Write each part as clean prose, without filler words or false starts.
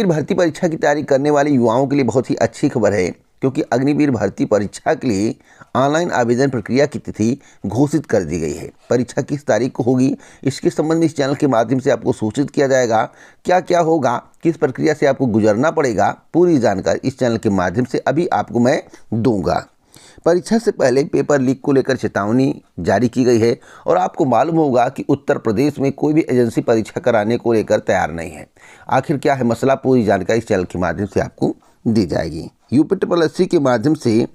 भर्ती परीक्षा की तैयारी करने वाले युवाओं के लिए बहुत ही अच्छी खबर है, क्योंकि अग्निवीर भर्ती परीक्षा के लिए ऑनलाइन आवेदन प्रक्रिया की तिथि घोषित कर दी गई है। परीक्षा किस तारीख को होगी, इसके संबंध में इस चैनल के माध्यम से आपको सूचित किया जाएगा। क्या क्या होगा, किस प्रक्रिया से आपको गुजरना पड़ेगा, पूरी जानकारी इस चैनल के माध्यम से अभी आपको मैं दूंगा। परीक्षा से पहले पेपर लीक को लेकर चेतावनी जारी की गई है और आपको मालूम होगा कि उत्तर प्रदेश में कोई भी एजेंसी परीक्षा कराने को लेकर तैयार नहीं है। आखिर क्या है मसला, पूरी जानकारी इस चैनल के माध्यम से आपको दी जाएगी। यूपीएससी के माध्यम से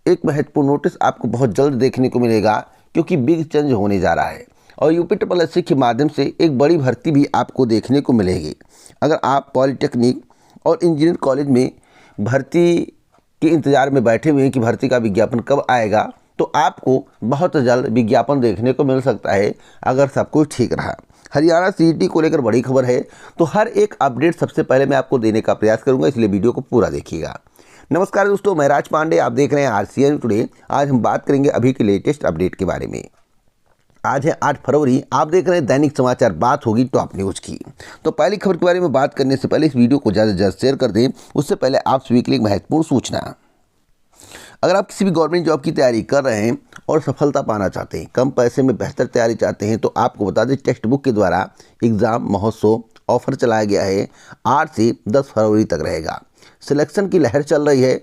एक महत्वपूर्ण नोटिस आपको बहुत जल्द देखने को मिलेगा, क्योंकि बिग चेंज होने जा रहा है और यूपीएससी के माध्यम से एक बड़ी भर्ती भी आपको देखने को मिलेगी। अगर आप पॉलिटेक्निक और इंजीनियरिंग कॉलेज में भर्ती के इंतजार में बैठे हुए हैं कि भर्ती का विज्ञापन कब आएगा, तो आपको बहुत जल्द विज्ञापन देखने को मिल सकता है, अगर सब कुछ ठीक रहा। हरियाणा सीईटी को लेकर बड़ी खबर है, तो हर एक अपडेट सबसे पहले मैं आपको देने का प्रयास करूंगा, इसलिए वीडियो को पूरा देखिएगा। नमस्कार दोस्तों, मैं राज पांडे, आप देख रहे हैं आरसीएन टुडे। आज हम बात करेंगे अभी के लेटेस्ट अपडेट के बारे में। आज है 8 फरवरी, आप देख रहे हैं दैनिक समाचार। बात होगी टॉप न्यूज़ की। तो पहली खबर के बारे में बात करने से पहले इस वीडियो को ज़्यादा से ज़्यादा शेयर कर दें। उससे पहले आप सभी के लिए एक महत्वपूर्ण सूचना, अगर आप किसी भी गवर्नमेंट जॉब की तैयारी कर रहे हैं और सफलता पाना चाहते हैं, कम पैसे में बेहतर तैयारी चाहते हैं, तो आपको बता दें टेक्स्ट बुक के द्वारा एग्ज़ाम महोत्सव ऑफर चलाया गया है। 8 से 10 फरवरी तक रहेगा। सिलेक्शन की लहर चल रही है।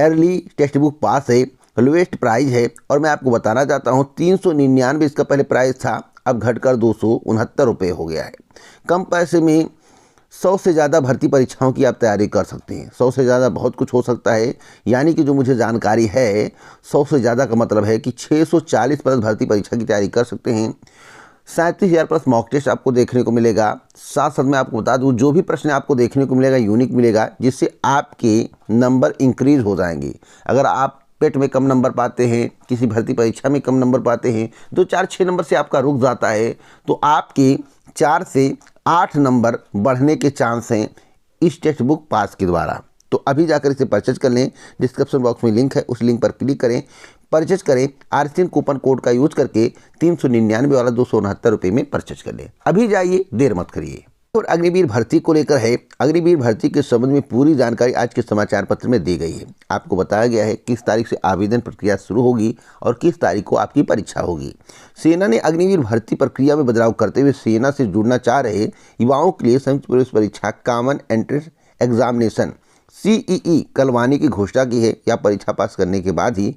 अर्ली टेक्स्ट बुक पास है, लोएस्ट प्राइस है और मैं आपको बताना चाहता हूँ 399 इसका पहले प्राइस था, अब घटकर 269 रुपये हो गया है। कम पैसे में 100 से ज़्यादा भर्ती परीक्षाओं की आप तैयारी कर सकते हैं। 100 से ज़्यादा बहुत कुछ हो सकता है, यानी कि जो मुझे जानकारी है 100 से ज़्यादा का मतलब है कि 640 प्लस भर्ती परीक्षा की तैयारी कर सकते हैं। 37,000 प्लस मॉक टेस्ट आपको देखने को मिलेगा। साथ साथ मैं आपको बता दूं, जो भी प्रश्न आपको देखने को मिलेगा यूनिक मिलेगा, जिससे आपके नंबर इंक्रीज हो जाएंगे। अगर आप पेट में कम नंबर पाते हैं, किसी भर्ती परीक्षा में कम नंबर पाते हैं, 2 4 6 नंबर से आपका रुक जाता है, तो आपके 4 से 8 नंबर बढ़ने के चांस हैं इस टेक्स्ट बुक पास के द्वारा। तो अभी जाकर इसे परचेज कर लें। डिस्क्रिप्शन बॉक्स में लिंक है, उस लिंक पर क्लिक करें, परचेज करें। आरसीएन कूपन कोड का यूज करके 399 वाला 269 रुपये में परचेज कर लें। अभी जाइए, देर मत करिए। और अग्निवीर भर्ती को लेकर है। अग्निवीर भर्ती के संबंध में पूरी जानकारी आज के समाचार पत्र में दी गई है। आपको बताया गया है किस तारीख से आवेदन प्रक्रिया शुरू होगी और किस तारीख को आपकी परीक्षा होगी। सेना ने अग्निवीर भर्ती प्रक्रिया में बदलाव करते हुए सेना से जुड़ना चाह रहे युवाओं के लिए संयुक्त प्रवेश परीक्षा कॉमन एंट्रेंस एग्जामिनेशन CEE करवाने की घोषणा की है। या परीक्षा पास करने के बाद ही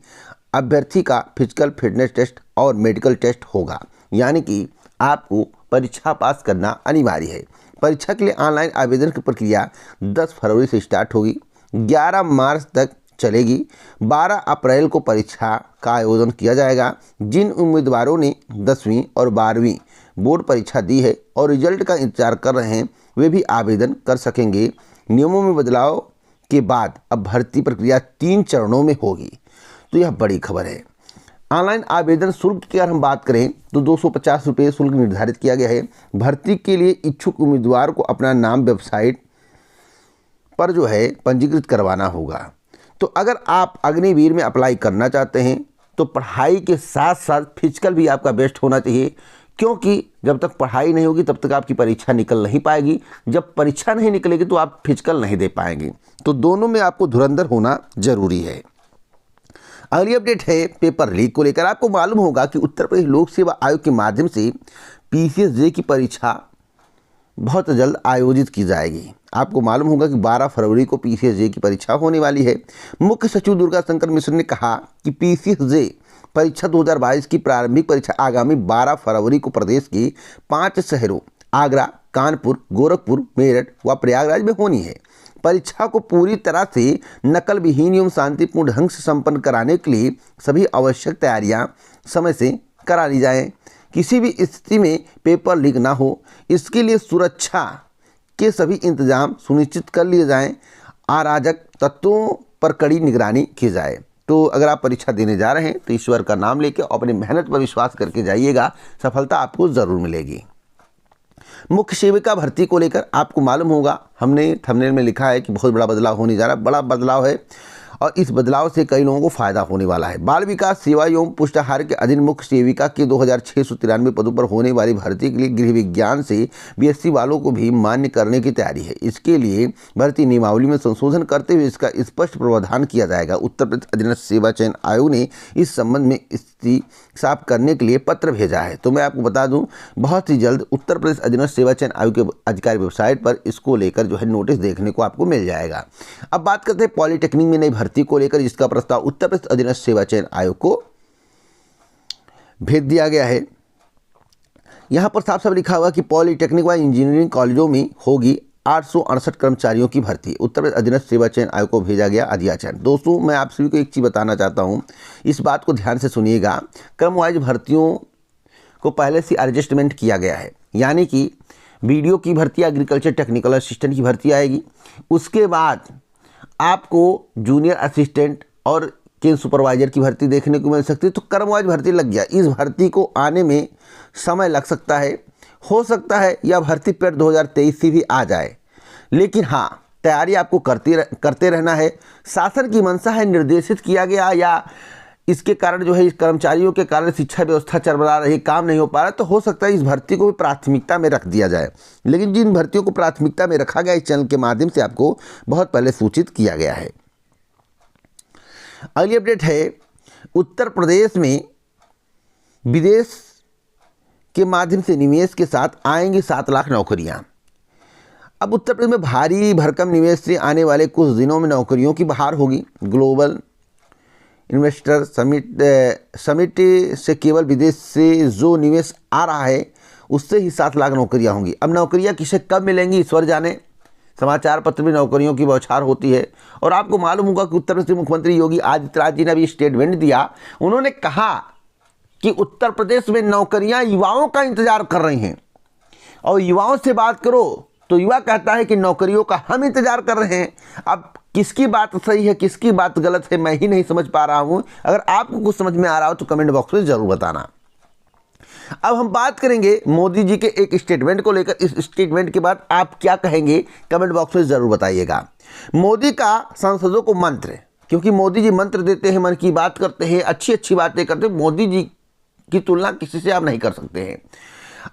अभ्यर्थी का फिजिकल फिटनेस टेस्ट और मेडिकल टेस्ट होगा, यानी कि आपको परीक्षा पास करना अनिवार्य है। परीक्षा के लिए ऑनलाइन आवेदन की प्रक्रिया 10 फरवरी से स्टार्ट होगी, 11 मार्च तक चलेगी। 12 अप्रैल को परीक्षा का आयोजन किया जाएगा। जिन उम्मीदवारों ने 10वीं और 12वीं बोर्ड परीक्षा दी है और रिजल्ट का इंतजार कर रहे हैं, वे भी आवेदन कर सकेंगे। नियमों में बदलाव के बाद अब भर्ती प्रक्रिया 3 चरणों में होगी। तो यह बड़ी खबर है। ऑनलाइन आवेदन शुल्क की अगर हम बात करें तो 250 रुपये शुल्क निर्धारित किया गया है। भर्ती के लिए इच्छुक उम्मीदवार को अपना नाम वेबसाइट पर जो है पंजीकृत करवाना होगा। तो अगर आप अग्निवीर में अप्लाई करना चाहते हैं तो पढ़ाई के साथ साथ फिजिकल भी आपका बेस्ट होना चाहिए, क्योंकि जब तक पढ़ाई नहीं होगी तब तक आपकी परीक्षा निकल नहीं पाएगी। जब परीक्षा नहीं निकलेगी तो आप फिजिकल नहीं दे पाएंगे। तो दोनों में आपको धुरंधर होना जरूरी है। अगली अपडेट है पेपर लीक को लेकर। आपको मालूम होगा कि उत्तर प्रदेश लोक सेवा आयोग के माध्यम से PCSJ की परीक्षा बहुत जल्द आयोजित की जाएगी। आपको मालूम होगा कि 12 फरवरी को PCSJ की परीक्षा होने वाली है। मुख्य सचिव दुर्गा शंकर मिश्र ने कहा कि PCSJ परीक्षा 2022 की प्रारंभिक परीक्षा आगामी 12 फरवरी को प्रदेश के 5 शहरों आगरा, कानपुर, गोरखपुर, मेरठ व प्रयागराज में होनी है। परीक्षा को पूरी तरह से नकल विहीन एवं शांतिपूर्ण ढंग से संपन्न कराने के लिए सभी आवश्यक तैयारियां समय से करा ली जाएं। किसी भी स्थिति में पेपर लीक ना हो, इसके लिए सुरक्षा के सभी इंतजाम सुनिश्चित कर लिए जाएं। अराजक तत्वों पर कड़ी निगरानी की जाए। तो अगर आप परीक्षा देने जा रहे हैं तो ईश्वर का नाम लेकर अपनी मेहनत पर विश्वास करके जाइएगा, सफलता आपको ज़रूर मिलेगी। मुख्य सेविका भर्ती को लेकर आपको मालूम होगा, हमने थंबनेल में लिखा है कि बहुत बड़ा बदलाव होने जा रहा है। बड़ा बदलाव है और इस बदलाव से कई लोगों को फायदा होने वाला है। बाल विकास सेवा एवं पुष्टाहार के अधीन मुख्य सेविका के 2693 पदों पर होने वाली भर्ती के लिए गृह विज्ञान से बीएससी वालों को भी मान्य करने की तैयारी है। इसके लिए भर्ती नियमावली में संशोधन करते हुए इसका स्पष्ट प्रावधान किया जाएगा। उत्तर प्रदेश अधीनस्थ सेवा चयन आयोग ने इस संबंध में स्थिति साफ करने के लिए पत्र भेजा है। तो मैं आपको बता दूं, बहुत ही जल्द उत्तर प्रदेश अधीनस्थ सेवा चयन आयोग के आधिकारिक वेबसाइट पर इसको लेकर जो है नोटिस देखने को आपको मिल जाएगा। अब बात करते हैं पॉलिटेक्निक में नई भर्ती को लेकर, जिसका प्रस्ताव उत्तर प्रदेश अधीनस्थ सेवा चयन आयोग को भेज दिया गया है। यहाँ पर साफ साफ लिखा हुआ कि पॉलिटेक्निक व इंजीनियरिंग कॉलेजों में होगी 868 कर्मचारियों की भर्ती। उत्तर प्रदेश अधीनस्थ सेवा चयन आयोग को भेजा गया अधियाचन। दोस्तों, मैं आप सभी को एक चीज़ बताना चाहता हूँ, इस बात को ध्यान से सुनिएगा। क्रम वाइज भर्तियों को पहले से एडजस्टमेंट किया गया है, यानी कि बीडीओ की भर्ती, एग्रीकल्चर टेक्निकल असिस्टेंट की भर्ती आएगी। उसके बाद आपको जूनियर असिस्टेंट और चेन सुपरवाइजर की भर्ती देखने को मिल सकती है। तो क्रमवाइज भर्ती लग गया। इस भर्ती को आने में समय लग सकता है, हो सकता है यह भर्ती पेड 2023 से भी आ जाए, लेकिन हाँ, तैयारी आपको करते रहना है। शासन की मंशा है, निर्देशित किया गया, या इसके कारण जो है इस कर्मचारियों के कारण शिक्षा व्यवस्था चरमरा रही, काम नहीं हो पा रहा, तो हो सकता है इस भर्ती को भी प्राथमिकता में रख दिया जाए। लेकिन जिन भर्तियों को प्राथमिकता में रखा गया, इस चैनल के माध्यम से आपको बहुत पहले सूचित किया गया है। अगली अपडेट है, उत्तर प्रदेश में विदेश के माध्यम से निवेश के साथ आएंगी 7 लाख नौकरियां। अब उत्तर प्रदेश में भारी भरकम निवेश से आने वाले कुछ दिनों में नौकरियों की बहार होगी। ग्लोबल इन्वेस्टर समिट से केवल विदेश से जो निवेश आ रहा है उससे ही 7 लाख नौकरियां होंगी। अब नौकरियां किसे कब मिलेंगी, ईश्वर जाने। समाचार पत्र में नौकरियों की बौछार होती है। और आपको मालूम होगा कि उत्तर प्रदेश के मुख्यमंत्री योगी आदित्यनाथ जी ने अभी स्टेटमेंट दिया। उन्होंने कहा कि उत्तर प्रदेश में नौकरियां युवाओं का इंतजार कर रही हैं, और युवाओं से बात करो तो युवा कहता है कि नौकरियों का हम इंतजार कर रहे हैं। अब किसकी बात सही है, किसकी बात गलत है, मैं ही नहीं समझ पा रहा हूं। अगर आपको कुछ समझ में आ रहा हो तो कमेंट बॉक्स में जरूर बताना। अब हम बात करेंगे मोदी जी के एक स्टेटमेंट को लेकर। इस स्टेटमेंट के बाद आप क्या कहेंगे, कमेंट बॉक्स में जरूर बताइएगा। मोदी का सांसदों को मंत्र, क्योंकि मोदी जी मंत्र देते हैं, मन की बात करते हैं, अच्छी अच्छी बातें करते हैं। मोदी जी की तुलना किसी से आप नहीं कर सकते हैं।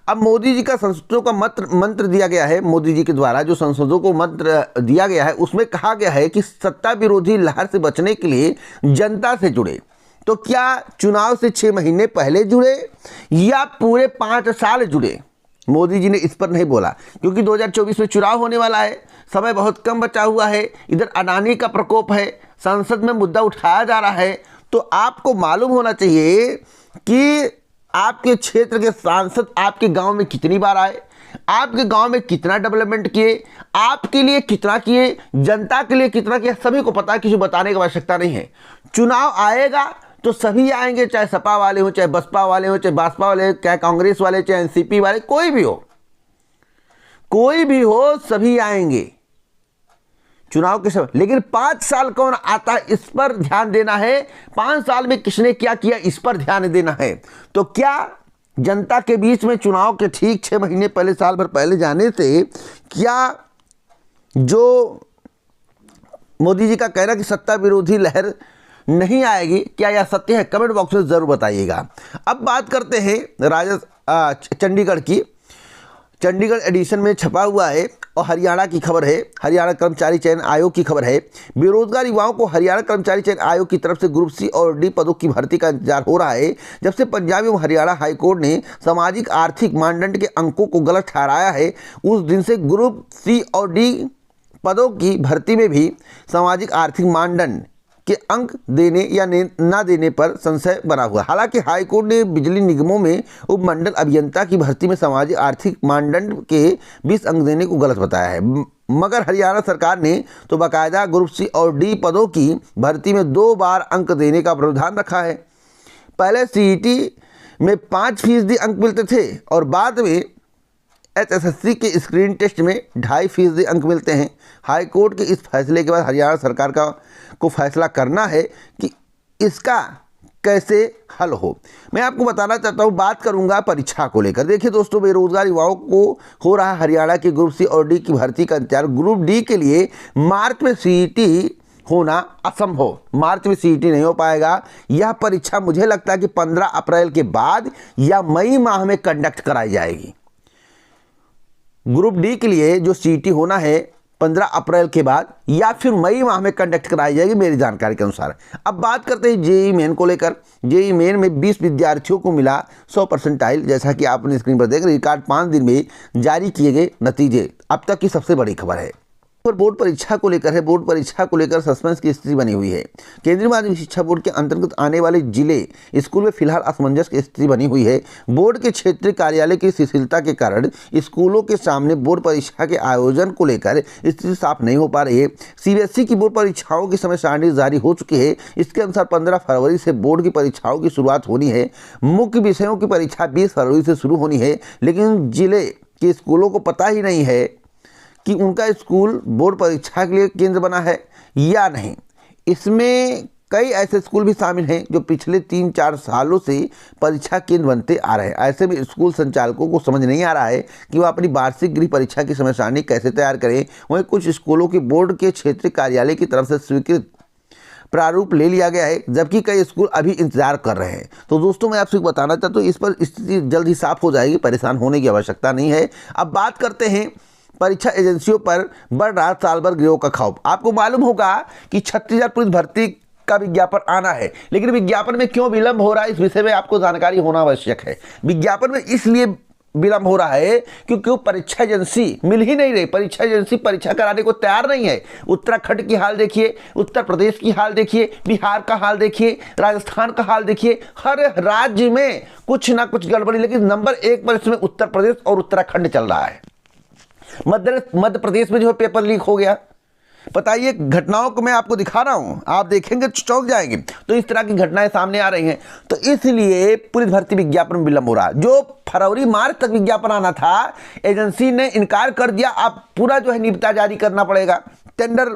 अब मोदी जी का संसदों का मंत्र दिया गया है। मोदी जी के द्वारा जो संसदों को मंत्र दिया गया है, उसमें कहा गया है कि सत्ता विरोधी लहर से बचने के लिए जनता से जुड़े। तो क्या चुनाव से 6 महीने पहले जुड़े या पूरे 5 साल जुड़े? मोदी जी ने इस पर नहीं बोला, क्योंकि 2024 में चुनाव होने वाला है, समय बहुत कम बचा हुआ है। इधर अडानी का प्रकोप है, संसद में मुद्दा उठाया जा रहा है। तो आपको मालूम होना चाहिए कि आपके क्षेत्र के सांसद आपके गांव में कितनी बार आए, आपके गांव में कितना डेवलपमेंट किए, आपके लिए कितना किए, जनता के लिए कितना किया, सभी को पता है। किसी बताने की आवश्यकता नहीं है। चुनाव आएगा तो सभी आएंगे, चाहे सपा वाले हो, चाहे बसपा वाले हो, चाहे भाजपा वाले, चाहे कांग्रेस वाले, चाहे एनसीपी वाले, कोई भी हो, सभी आएंगे चुनाव के समय। लेकिन 5 साल कौन आता है, इस पर ध्यान देना है। 5 साल में किसने क्या किया, इस पर ध्यान देना है। तो क्या जनता के बीच में चुनाव के ठीक 6 महीने पहले, साल भर पहले जाने से क्या जो मोदी जी का कहना कि सत्ता विरोधी लहर नहीं आएगी, क्या यह सत्य है? कमेंट बॉक्स में जरूर बताइएगा। अब बात करते हैं चंडीगढ़ की। चंडीगढ़ एडिशन में छपा हुआ है और हरियाणा की खबर है। हरियाणा कर्मचारी चयन आयोग की खबर है। बेरोजगार युवाओं को हरियाणा कर्मचारी चयन आयोग की तरफ से ग्रुप सी और डी पदों की भर्ती का इंतजार हो रहा है। जब से पंजाब एवं हरियाणा हाईकोर्ट ने सामाजिक आर्थिक मानदंड के अंकों को गलत ठहराया है, उस दिन से ग्रुप सी और डी पदों की भर्ती में भी सामाजिक आर्थिक मानदंड के अंक देने या ना देने पर संशय बना हुआ। हालांकि हाईकोर्ट ने बिजली निगमों में उपमंडल अभियंता की भर्ती में सामाजिक आर्थिक मानदंड के 20 अंक देने को गलत बताया है, मगर हरियाणा सरकार ने तो बाकायदा ग्रुप सी और डी पदों की भर्ती में 2 बार अंक देने का प्रावधान रखा है। पहले सीईटी में 5% अंक मिलते थे और बाद में एचएसएससी के स्क्रीन टेस्ट में 2.5% अंक मिलते हैं। हाईकोर्ट के इस फैसले के बाद हरियाणा सरकार को फैसला करना है कि इसका कैसे हल हो। मैं आपको बताना चाहता हूँ, बात करूँगा परीक्षा को लेकर। देखिए दोस्तों, बेरोजगार युवाओं को हो रहा हरियाणा की ग्रुप सी और डी की भर्ती का इंतजार। ग्रुप डी के लिए मार्च में सीईटी होना असंभव, मार्च में सीईटी नहीं हो पाएगा। यह परीक्षा मुझे लगता है कि 15 अप्रैल के बाद या मई माह में कंडक्ट कराई जाएगी। ग्रुप डी के लिए जो सीईटी होना है 15 अप्रैल के बाद या फिर मई माह में कंडक्ट कराई जाएगी मेरी जानकारी के अनुसार। अब बात करते हैं जेईई मेन को लेकर। जेईई मेन में 20 विद्यार्थियों को मिला 100%। जैसा कि आपने स्क्रीन पर देख रहे, रिकॉर्ड 5 दिन में जारी किए गए नतीजे अब तक की सबसे बड़ी खबर है। पर बोर्ड परीक्षा को लेकर है, बोर्ड परीक्षा को लेकर सस्पेंस की स्थिति बनी हुई है। केंद्रीय माध्यमिक शिक्षा बोर्ड के अंतर्गत आने वाले जिले स्कूल में फिलहाल असमंजस की स्थिति बनी हुई है। बोर्ड के क्षेत्रीय कार्यालय की शिथिलता के कारण स्कूलों के सामने बोर्ड परीक्षा के आयोजन को लेकर स्थिति साफ नहीं हो पा रही है। सीबीएसई की बोर्ड परीक्षाओं की समय सारणी जारी हो चुकी है। इसके अनुसार 15 फरवरी से बोर्ड की परीक्षाओं की शुरुआत होनी है। मुख्य विषयों की परीक्षा 20 फरवरी से शुरू होनी है, लेकिन जिले के स्कूलों को पता ही नहीं है कि उनका स्कूल बोर्ड परीक्षा के लिए केंद्र बना है या नहीं। इसमें कई ऐसे स्कूल भी शामिल हैं जो पिछले 3-4 सालों से परीक्षा केंद्र बनते आ रहे हैं। ऐसे में स्कूल संचालकों को समझ नहीं आ रहा है कि वह अपनी वार्षिक गृह परीक्षा की समय सारणी कैसे तैयार करें। वहीं कुछ स्कूलों की बोर्ड के क्षेत्रीय कार्यालय की तरफ से स्वीकृत प्रारूप ले लिया गया है, जबकि कई स्कूल अभी इंतजार कर रहे हैं। तो दोस्तों, मैं आपसे बताना चाहता हूँ इस पर स्थिति जल्द ही साफ हो जाएगी, परेशान होने की आवश्यकता नहीं है। अब बात करते हैं परीक्षा एजेंसियों पर बढ़ रहा साल भर गिरोह का खौफ। आपको मालूम होगा कि 36,000 पुलिस भर्ती का विज्ञापन आना है, लेकिन विज्ञापन में क्यों विलंब हो रहा है इस विषय में आपको जानकारी होना आवश्यक है। विज्ञापन में इसलिए विलंब हो रहा है क्योंकि परीक्षा एजेंसी मिल ही नहीं रही। परीक्षा एजेंसी परीक्षा कराने को तैयार नहीं है। उत्तराखंड की हाल देखिए, उत्तर प्रदेश की हाल देखिए, बिहार का हाल देखिए, राजस्थान का हाल देखिए। हर राज्य में कुछ ना कुछ गड़बड़ी, लेकिन नंबर 1 पर इसमें उत्तर प्रदेश और उत्तराखंड चल रहा है। मध्य प्रदेश में जो है पेपर लीक हो गया। बताइए, घटनाओं को मैं आपको दिखा रहा हूं, आप देखेंगे चौंक जाएंगे। तो इस तरह की घटनाएं सामने आ रही हैं, तो इसलिए पुलिस भर्ती विज्ञापन में विलंब हो रहा है। जो फरवरी मार्च तक विज्ञापन आना था, एजेंसी ने इनकार कर दिया। अब पूरा जो है निविदा जारी करना पड़ेगा, टेंडर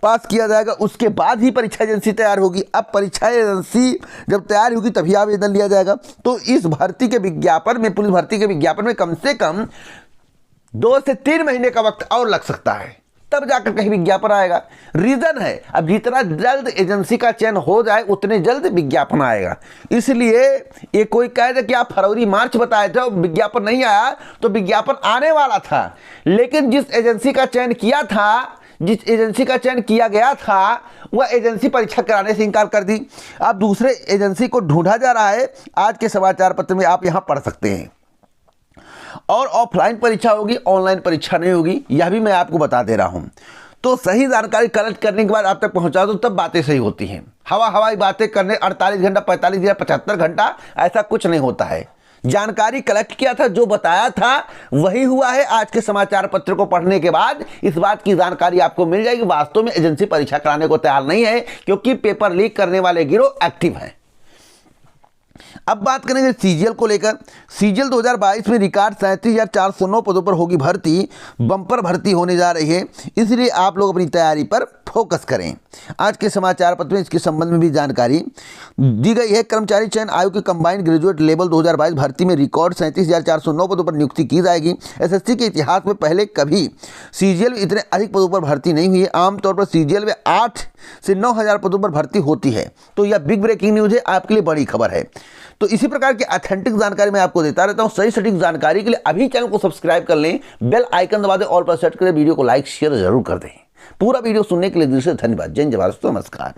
पास किया जाएगा, उसके बाद ही परीक्षा एजेंसी तैयार होगी। अब परीक्षा एजेंसी जब तैयार होगी तभी आवेदन लिया जाएगा। तो इस भर्ती के विज्ञापन में, पुलिस भर्ती के विज्ञापन में कम से कम 2 से 3 महीने का वक्त और लग सकता है, तब जाकर कहीं विज्ञापन आएगा। रीजन है, अब जितना जल्द एजेंसी का चयन हो जाए उतने जल्द विज्ञापन आएगा। इसलिए ये कोई कह दे कि आप फरवरी मार्च बताए थे, विज्ञापन नहीं आया, तो विज्ञापन आने वाला था। लेकिन जिस एजेंसी का चयन किया गया था, वह एजेंसी परीक्षा कराने से इनकार कर दी। अब दूसरे एजेंसी को ढूंढा जा रहा है। आज के समाचार पत्र में आप यहां पढ़ सकते हैं। और ऑफलाइन परीक्षा होगी, ऑनलाइन परीक्षा नहीं होगी, यह भी मैं आपको बता दे रहा हूं। तो सही जानकारी कलेक्ट करने के बाद आप तक पहुंचा दो, तब बातें सही होती हैं। हवाई बातें करने 48 घंटा, 45 या 75 घंटा, ऐसा कुछ नहीं होता है। जानकारी कलेक्ट किया था, जो बताया था वही हुआ है। आज के समाचार पत्र को पढ़ने के बाद इस बात की जानकारी आपको मिल जाएगी। वास्तव में एजेंसी परीक्षा कराने को तैयार नहीं है, क्योंकि पेपर लीक करने वाले गिरोह एक्टिव हैं। अब बात करेंगे सीजीएल को लेकर। सीजीएल 2022 में रिकॉर्ड 37,409 पदों पर होगी भर्ती। बम्पर भर्ती होने जा रही है, इसलिए आप लोग अपनी तैयारी पर फोकस करें। आज के समाचार पत्र में इसके संबंध में भी जानकारी दी गई है। कर्मचारी चयन आयोग के कंबाइंड ग्रेजुएट लेवल 2022 भर्ती में रिकॉर्ड 37,409 पदों पर नियुक्ति की जाएगी। एसएससी के इतिहास में पहले कभी सीजीएल में इतने अधिक पदों पर भर्ती नहीं हुई है। आमतौर पर सीजीएल में 8 से 9,000 पदों पर भर्ती होती है। तो यह बिग ब्रेकिंग न्यूज़ है, आपके लिए बड़ी खबर है। तो इसी प्रकार की ऑथेंटिक जानकारी मैं आपको देता रहता हूं। सही सटीक जानकारी के लिए अभी चैनल को सब्सक्राइब कर लें, बेल आइकन दबा दें, ऑल पर सेट करें, वीडियो को लाइक शेयर जरूर कर दें। पूरा वीडियो सुनने के लिए दिल से धन्यवाद। जय हिंद, जय भारत, नमस्कार।